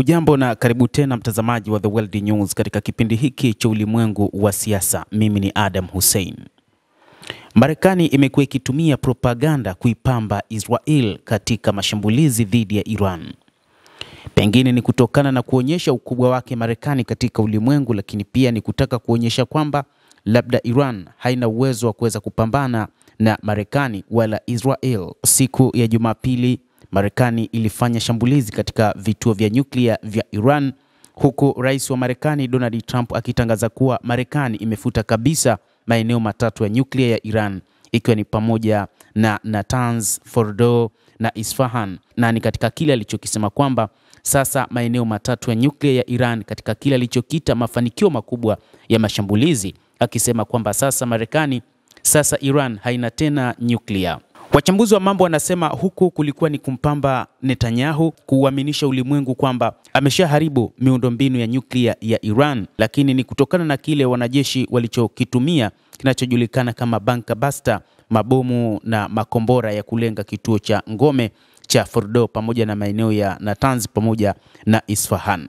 Hujambo na karibu tena mtazamaji wa The World News katika kipindi hiki cha ulimwengu wa siasa. Mimi ni Adam Hussein. Marekani imekuwa ikitumia propaganda kuipamba Israel katika mashambulizi dhidi ya Iran. Pengine ni kutokana na kuonyesha ukubwa wake Marekani katika ulimwengu, lakini pia ni kutaka kuonyesha kwamba labda Iran haina uwezo wa kuweza kupambana na Marekani wala Israel. Siku ya Jumapili, Marekani ilifanya shambulizi katika vituo vya nyuklia vya Iran, huku rais wa Marekani Donald Trump akitangaza kuwa Marekani imefuta kabisa maeneo matatu ya nyuklia ya Iran, ikiwa ni pamoja na Natanz, Fordo na Isfahan. Na ni katika kile alichokisema kwamba sasa maeneo matatu ya nyuklia ya Iran katika kile alichokita mafanikio makubwa ya mashambulizi, akisema kwamba sasa Iran haina tena nyuklia. Wachambuzi wa mambo wanasema huku kulikuwa ni kumpamba Netanyahu kuuaminisha ulimwengu kwamba ameshaharibu miundombinu ya nyuklia ya Iran, lakini ni kutokana na kile wanajeshi walichokitumia kinachojulikana kama bunker buster, mabomu na makombora ya kulenga kituo cha ngome cha Fordo pamoja na maeneo ya Natanz pamoja na Isfahan.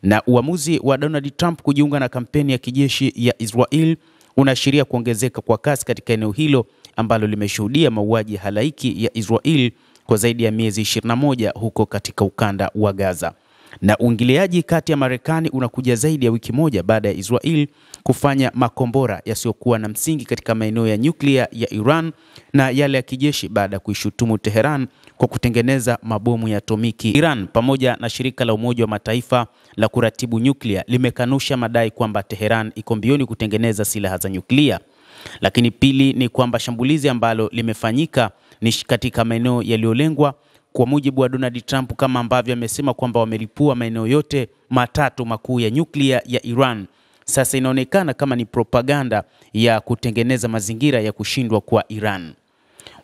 Na uamuzi wa Donald Trump kujiunga na kampeni ya kijeshi ya Israel unaashiria kuongezeka kwa kasi katika eneo hilo ambalo limeshuhudia mauaji halaiki ya Israel kwa zaidi ya miezi 21 huko katika ukanda wa Gaza. Na uingiliaji kati ya Marekani unakuja zaidi ya wiki moja baada ya Israel kufanya makombora yasiyokuwa na msingi katika maeneo ya nyuklia ya Iran na yale ya kijeshi baada ya kuishutumu Teheran kwa kutengeneza mabomu ya atomiki. Iran pamoja na shirika la Umoja wa Mataifa la kuratibu nyuklia limekanusha madai kwamba Teheran iko mbioni kutengeneza silaha za nyuklia. Lakini pili ni kwamba shambulizi ambalo limefanyika ni katika maeneo yaliyolengwa, kwa mujibu wa Donald Trump, kama ambavyo amesema kwamba wamelipua maeneo yote matatu makuu ya nyuklia ya Iran. Sasa inaonekana kama ni propaganda ya kutengeneza mazingira ya kushindwa kwa Iran.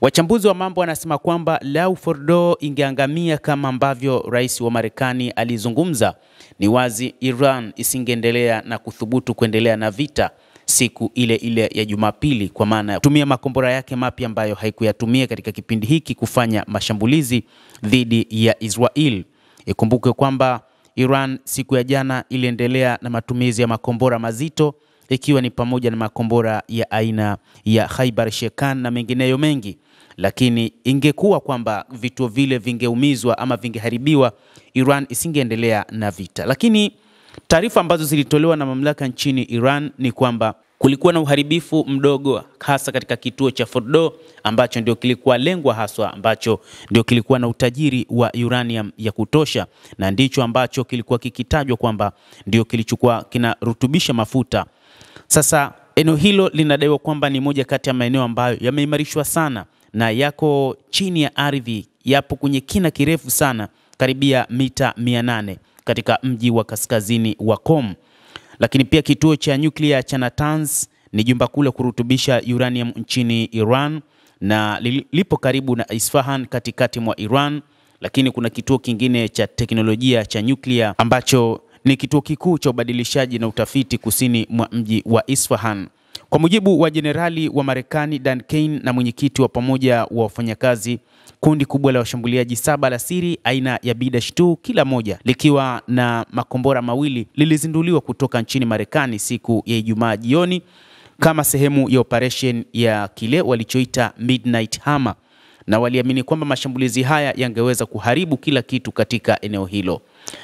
Wachambuzi wa mambo wanasema kwamba lau Fordo ingeangamia kama ambavyo rais wa Marekani alizungumza, ni wazi Iran isingeendelea na kuthubutu kuendelea na vita siku ile ya Jumapili, kwa maana kutumia makombora yake mapya ambayo haikuyatumia katika kipindi hiki kufanya mashambulizi dhidi ya Israel. Ikumbuke kwamba Iran siku ya jana iliendelea na matumizi ya makombora mazito, ikiwa ni pamoja na makombora ya aina ya Khaibar Shekan na mengineyo mengi. Lakini ingekuwa kwamba vituo vile vingeumizwa ama vingeharibiwa, Iran isingeendelea na vita. Lakini taarifa ambazo zilitolewa na mamlaka nchini Iran ni kwamba kulikuwa na uharibifu mdogo hasa katika kituo cha Fordo ambacho ndio kilikuwa lengwa haswa, ambacho ndio kilikuwa na utajiri wa uranium ya kutosha, na ndicho ambacho kilikuwa kikitajwa kwamba ndio kilichukua kinarutubisha mafuta. Sasa eneo hilo linadaiwa kwamba ni moja kati ya maeneo ambayo yameimarishwa sana na yako chini ya ardhi, yapo kwenye kina kirefu sana, karibia mita 800 katika mji wa kaskazini wa Qom. Lakini pia kituo cha nyuklia cha Natanz ni jumba kuu la kurutubisha uranium nchini Iran na lipo karibu na Isfahan katikati mwa Iran. Lakini kuna kituo kingine cha teknolojia cha nyuklia ambacho ni kituo kikuu cha ubadilishaji na utafiti kusini mwa mji wa Isfahan. Kwa mujibu wa jenerali wa Marekani Dan Kane na mwenyekiti wa pamoja wa wafanyakazi, kundi kubwa la washambuliaji 7 la siri aina ya B-2 kila moja likiwa na makombora mawili lilizinduliwa kutoka nchini Marekani siku ya Ijumaa jioni kama sehemu ya operation ya kile walichoita Midnight Hammer, na waliamini kwamba mashambulizi haya yangeweza kuharibu kila kitu katika eneo hilo.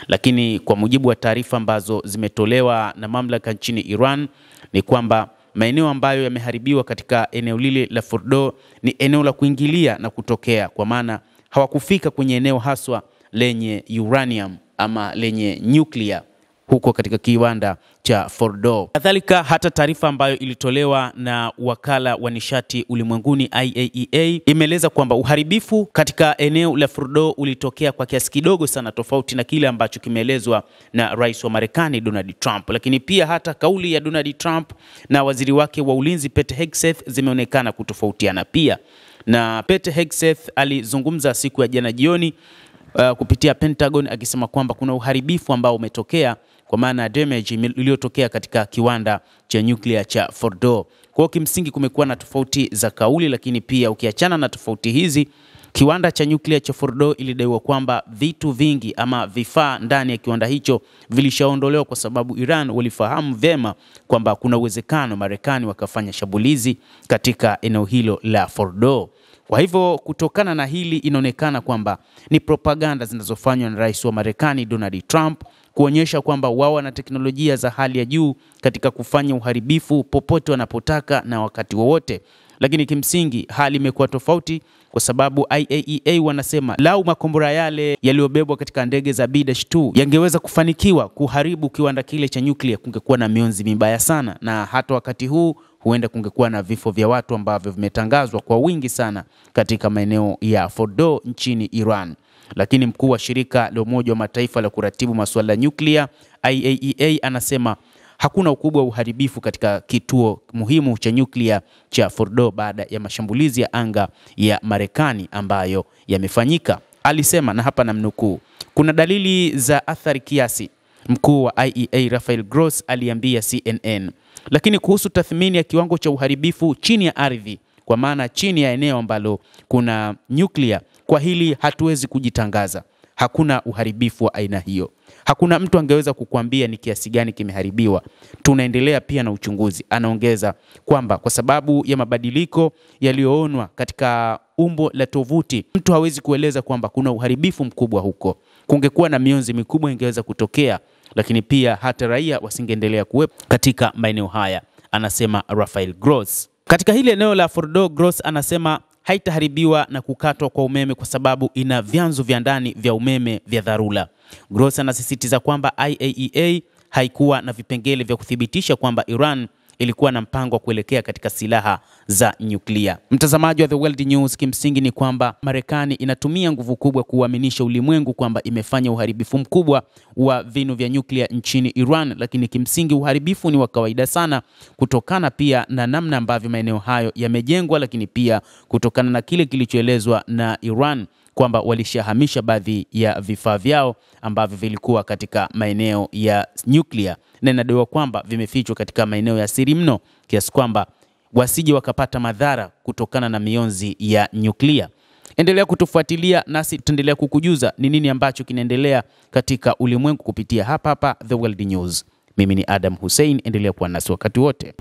Lakini kwa mujibu wa taarifa ambazo zimetolewa na mamlaka nchini Iran ni kwamba maeneo ambayo yameharibiwa katika eneo lile la Fordo ni eneo la kuingilia na kutokea, kwa maana hawakufika kwenye eneo haswa lenye uranium ama lenye nyuklia huko katika kiwanda cha Fordo. Kadhalika hata taarifa ambayo ilitolewa na wakala wa nishati ulimwenguni IAEA imeeleza kwamba uharibifu katika eneo la Fordo ulitokea kwa kiasi kidogo sana, tofauti na kile ambacho kimeelezwa na rais wa Marekani Donald Trump. Lakini pia hata kauli ya Donald Trump na waziri wake wa ulinzi Pete Hegseth zimeonekana kutofautiana pia. Na Pete Hegseth alizungumza siku ya jana jioni kupitia Pentagon akisema kwamba kuna uharibifu ambao umetokea, kwa maana damage iliyotokea katika kiwanda cha nyuklia cha Fordo. Kwa hiyo kimsingi kumekuwa na tofauti za kauli, lakini pia ukiachana na tofauti hizi, Kiwanda cha nyuklia cha Fordo ilidaiwa kwamba vitu vingi ama vifaa ndani ya kiwanda hicho vilishaondolewa kwa sababu Iran walifahamu vema kwamba kuna uwezekano Marekani wakafanya shambulizi katika eneo hilo la Fordo. Kwa hivyo kutokana na hili inaonekana kwamba ni propaganda zinazofanywa na rais wa Marekani Donald Trump kuonyesha kwamba wao wana teknolojia za hali ya juu katika kufanya uharibifu popote wanapotaka na wakati wowote. Lakini kimsingi hali imekuwa tofauti kwa sababu IAEA wanasema lau makombora yale yaliyobebwa katika ndege za B-2 yangeweza kufanikiwa kuharibu kiwanda kile cha nyuklia, kungekuwa na mionzi mibaya sana, na hata wakati huu huenda kungekuwa na vifo vya watu ambavyo vimetangazwa kwa wingi sana katika maeneo ya Fordo nchini Iran. Lakini mkuu wa shirika la Umoja wa Mataifa la kuratibu masuala ya nyuklia IAEA anasema hakuna ukubwa wa uharibifu katika kituo muhimu cha nyuklia cha Fordo baada ya mashambulizi ya anga ya Marekani ambayo yamefanyika. Alisema, na hapa namnukuu, kuna dalili za athari kiasi, mkuu wa IAEA Rafael Gross aliambia CNN. Lakini kuhusu tathmini ya kiwango cha uharibifu chini ya ardhi, kwa maana chini ya eneo ambalo kuna nyuklia, kwa hili hatuwezi kujitangaza. Hakuna uharibifu wa aina hiyo. Hakuna mtu angeweza kukuambia ni kiasi gani kimeharibiwa. Tunaendelea pia na uchunguzi. Anaongeza kwamba kwa sababu ya mabadiliko yaliyoonwa katika umbo la tovuti, mtu hawezi kueleza kwamba kuna uharibifu mkubwa huko. Kungekuwa na mionzi mikubwa ingeweza kutokea, lakini pia hata raia wasingeendelea kuwepo katika maeneo haya, anasema Rafael Gross. Katika hili eneo la Fordo, Gross anasema haitaharibiwa na kukatwa kwa umeme kwa sababu ina vyanzo vya ndani vya umeme vya dharura. Gross anasisitiza kwamba IAEA haikuwa na vipengele vya kuthibitisha kwamba Iran ilikuwa na mpango wa kuelekea katika silaha za nyuklia. Mtazamaji wa The World News, kimsingi ni kwamba Marekani inatumia nguvu kubwa kuuaminisha ulimwengu kwamba imefanya uharibifu mkubwa wa vinu vya nyuklia nchini Iran, lakini kimsingi uharibifu ni wa kawaida sana kutokana pia na namna ambavyo maeneo hayo yamejengwa, lakini pia kutokana na kile kilichoelezwa na Iran kwamba walishahamisha baadhi ya vifaa vyao ambavyo vilikuwa katika maeneo ya nyuklia, na inadaiwa kwamba vimefichwa katika maeneo ya siri mno kiasi kwamba wasije wakapata madhara kutokana na mionzi ya nyuklia. Endelea kutufuatilia nasi tutaendelea kukujuza ni nini ambacho kinaendelea katika ulimwengu kupitia hapa The World News. Mimi ni Adam Hussein, endelea kuwa nasi wakati wote.